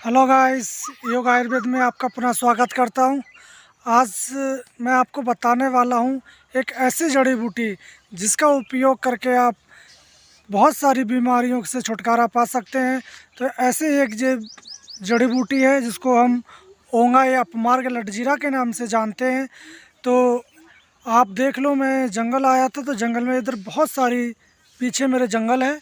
Hello guys, योग आयुर्वेद में आपका पुनः स्वागत करता हूं। आज मैं आपको बताने वाला हूं एक ऐसी जड़ी बूटी जिसका उपयोग करके आप बहुत सारी बीमारियों से छुटकारा पा सकते हैं। तो ऐसे एक जड़ी बूटी है जिसको हम ओंगा या अपमार्ग लटजीरा के नाम से जानते हैं। तो आप देख लो, मैं जंगल आया था तो जंगल में इधर बहुत सारी, पीछे मेरे जंगल है।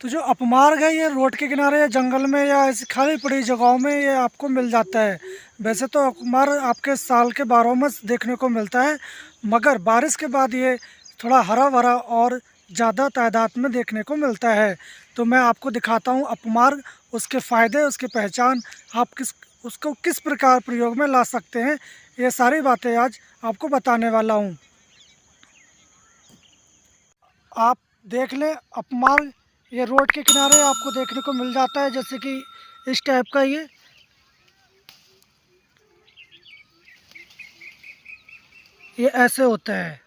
तो जो अपमार्ग है ये रोड के किनारे या जंगल में या ऐसी खाली पड़ी जगहों में ये आपको मिल जाता है। वैसे तो अपमार्ग आपके साल के 12 मास देखने को मिलता है, मगर बारिश के बाद ये थोड़ा हरा भरा और ज़्यादा तादाद में देखने को मिलता है। तो मैं आपको दिखाता हूँ अपमार्ग, उसके फ़ायदे, उसकी पहचान, आप उसको किस प्रकार प्रयोग में ला सकते हैं, ये सारी बातें आज आपको बताने वाला हूँ। आप देख लें, अपमार्ग ये रोड के किनारे आपको देखने को मिल जाता है, जैसे कि इस टाइप का ये ऐसे होता है।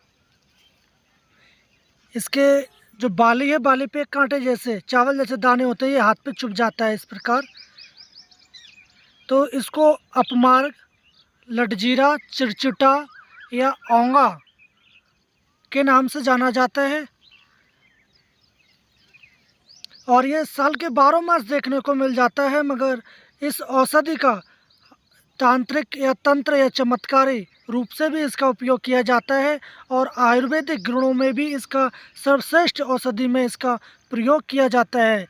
इसके जो बाली है, बाली पे कांटे जैसे चावल जैसे दाने होते हैं, ये हाथ पे चुभ जाता है इस प्रकार। तो इसको अपमार्ग, लटजीरा, चिरचिटा या औंगा के नाम से जाना जाता है। और ये साल के 12 मास देखने को मिल जाता है, मगर इस औषधि का तांत्रिक या तंत्र या चमत्कारी रूप से भी इसका उपयोग किया जाता है, और आयुर्वेदिक गुणों में भी इसका सर्वश्रेष्ठ औषधि में इसका प्रयोग किया जाता है।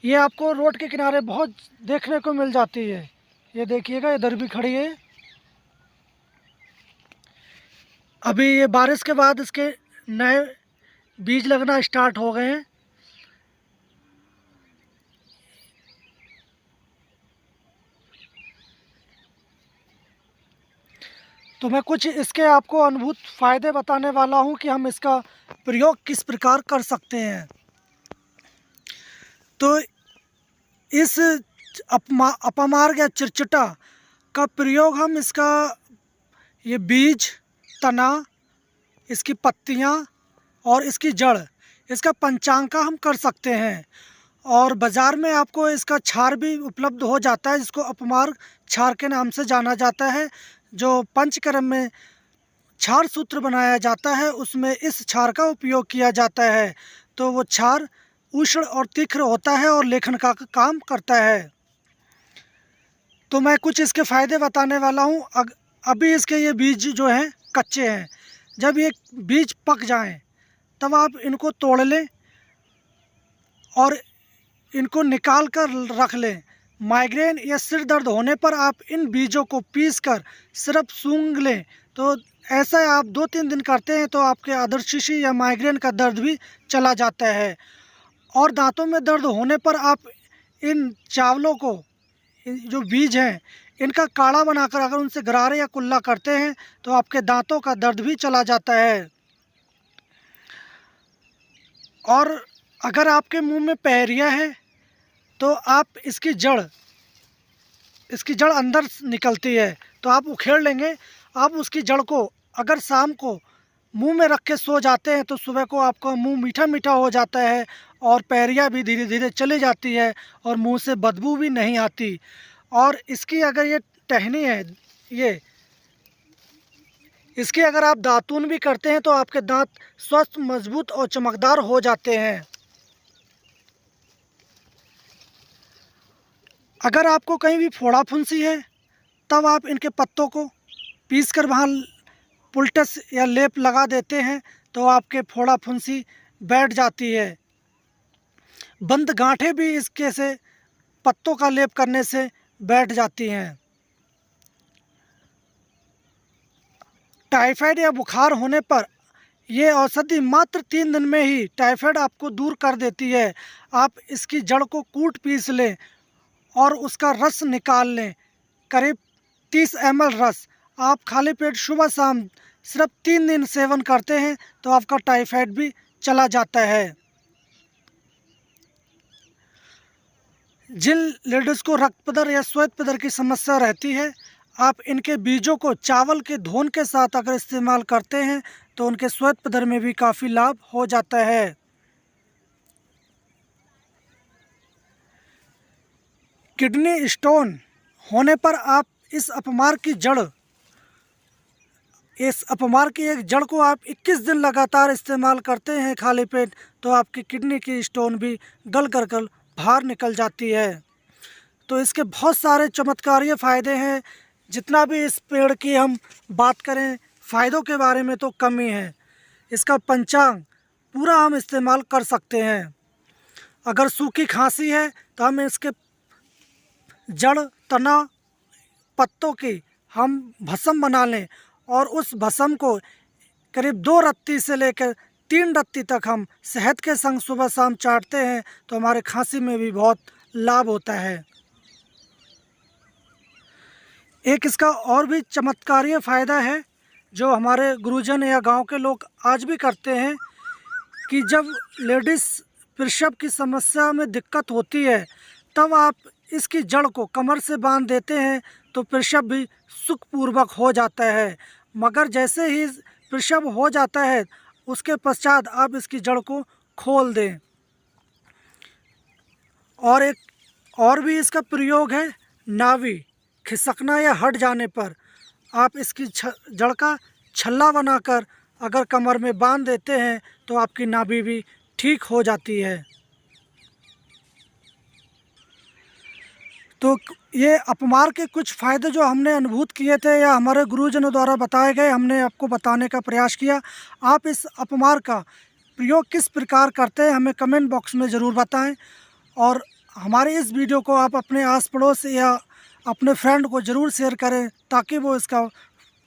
ये आपको रोड के किनारे बहुत देखने को मिल जाती है। ये देखिएगा, इधर भी खड़ी है। अभी ये बारिश के बाद इसके नए बीज लगना स्टार्ट हो गए हैं। तो मैं कुछ इसके आपको अनुभूत फ़ायदे बताने वाला हूँ कि हम इसका प्रयोग किस प्रकार कर सकते हैं। तो इस अपमार्ग या चिरचिटा का प्रयोग हम इसका ये बीज, तना, इसकी पत्तियाँ और इसकी जड़, इसका पंचांग हम कर सकते हैं। और बाज़ार में आपको इसका क्षार भी उपलब्ध हो जाता है, जिसको अपमार्ग क्षार के नाम से जाना जाता है। जो पंचकर्म में क्षार सूत्र बनाया जाता है, उसमें इस क्षार का उपयोग किया जाता है। तो वो क्षार उष्ण और तीक्ष्ण होता है और लेखन का काम करता है। तो मैं कुछ इसके फ़ायदे बताने वाला हूँ। अभी इसके ये बीज जो हैं कच्चे हैं। जब ये बीज पक जाएं तब आप इनको तोड़ लें और इनको निकाल कर रख लें। माइग्रेन या सिर दर्द होने पर आप इन बीजों को पीसकर सिर्फ सूंघ लें। तो ऐसा आप 2-3 दिन करते हैं तो आपके अधरशिशी या माइग्रेन का दर्द भी चला जाता है। और दांतों में दर्द होने पर आप इन चावलों को, जो बीज हैं, इनका काढ़ा बनाकर अगर उनसे गरारे या कुल्ला करते हैं तो आपके दांतों का दर्द भी चला जाता है। और अगर आपके मुंह में पहरिया है तो आप इसकी जड़ अंदर निकलती है, तो आप उखेड़ लेंगे। आप उसकी जड़ को अगर शाम को मुंह में रख के सो जाते हैं तो सुबह को आपका मुंह मीठा मीठा हो जाता है और पहरिया भी धीरे धीरे चली जाती है और मुंह से बदबू भी नहीं आती। और इसकी अगर ये टहनी है, ये इसकी अगर आप दातून भी करते हैं तो आपके दांत स्वस्थ, मजबूत और चमकदार हो जाते हैं। अगर आपको कहीं भी फोड़ा फुंसी है तब आप इनके पत्तों को पीस कर वहाँ पुलटस या लेप लगा देते हैं तो आपके फोड़ा फुंसी बैठ जाती है। बंद गांठें भी इसके से पत्तों का लेप करने से बैठ जाती हैं। टाइफाइड या बुखार होने पर ये औषधि मात्र 3 दिन में ही टाइफाइड आपको दूर कर देती है। आप इसकी जड़ को कूट पीस लें और उसका रस निकाल लें, करीब 30 ml रस। आप खाली पेट सुबह शाम सिर्फ 3 दिन सेवन करते हैं तो आपका टाइफाइड भी चला जाता है। जिन लेडीज़ को रक्तपदर या श्वेत पदर की समस्या रहती है, आप इनके बीजों को चावल के धोन के साथ अगर इस्तेमाल करते हैं तो उनके श्वेत पदर में भी काफ़ी लाभ हो जाता है। किडनी स्टोन होने पर आप इस अपमार की एक जड़ को आप 21 दिन लगातार इस्तेमाल करते हैं खाली पेट, तो आपकी किडनी की स्टोन भी गल कर बाहर निकल जाती है। तो इसके बहुत सारे चमत्कारीय फ़ायदे हैं। जितना भी इस पेड़ की हम बात करें फ़ायदों के बारे में तो कम ही है। इसका पंचांग पूरा हम इस्तेमाल कर सकते हैं। अगर सूखी खांसी है तो हम इसके जड़, तना, पत्तों की हम भस्म बना लें और उस भस्म को करीब 2 रत्ती से लेकर 3 रत्ती तक हम शहद के संग सुबह शाम चाटते हैं तो हमारे खांसी में भी बहुत लाभ होता है। एक इसका और भी चमत्कारीय फ़ायदा है जो हमारे गुरुजन या गांव के लोग आज भी करते हैं कि जब लेडीज़ प्रसव की समस्या में दिक्कत होती है तब आप इसकी जड़ को कमर से बांध देते हैं तो प्रसव भी सुखपूर्वक हो जाता है। मगर जैसे ही प्रसव हो जाता है उसके पश्चात आप इसकी जड़ को खोल दें। और एक और भी इसका प्रयोग है, नाभि खिसकना या हट जाने पर आप इसकी जड़ का छल्ला बनाकर अगर कमर में बांध देते हैं तो आपकी नाभि भी ठीक हो जाती है। तो ये अपमार के कुछ फ़ायदे जो हमने अनुभूत किए थे या हमारे गुरुजनों द्वारा बताए गए, हमने आपको बताने का प्रयास किया। आप इस अपमार का प्रयोग किस प्रकार करते हैं हमें कमेंट बॉक्स में ज़रूर बताएं और हमारे इस वीडियो को आप अपने आस पड़ोस या अपने फ्रेंड को ज़रूर शेयर करें ताकि वो इसका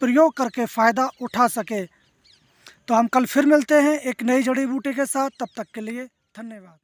प्रयोग करके फ़ायदा उठा सके। तो हम कल फिर मिलते हैं एक नई जड़ी बूटी के साथ। तब तक के लिए धन्यवाद।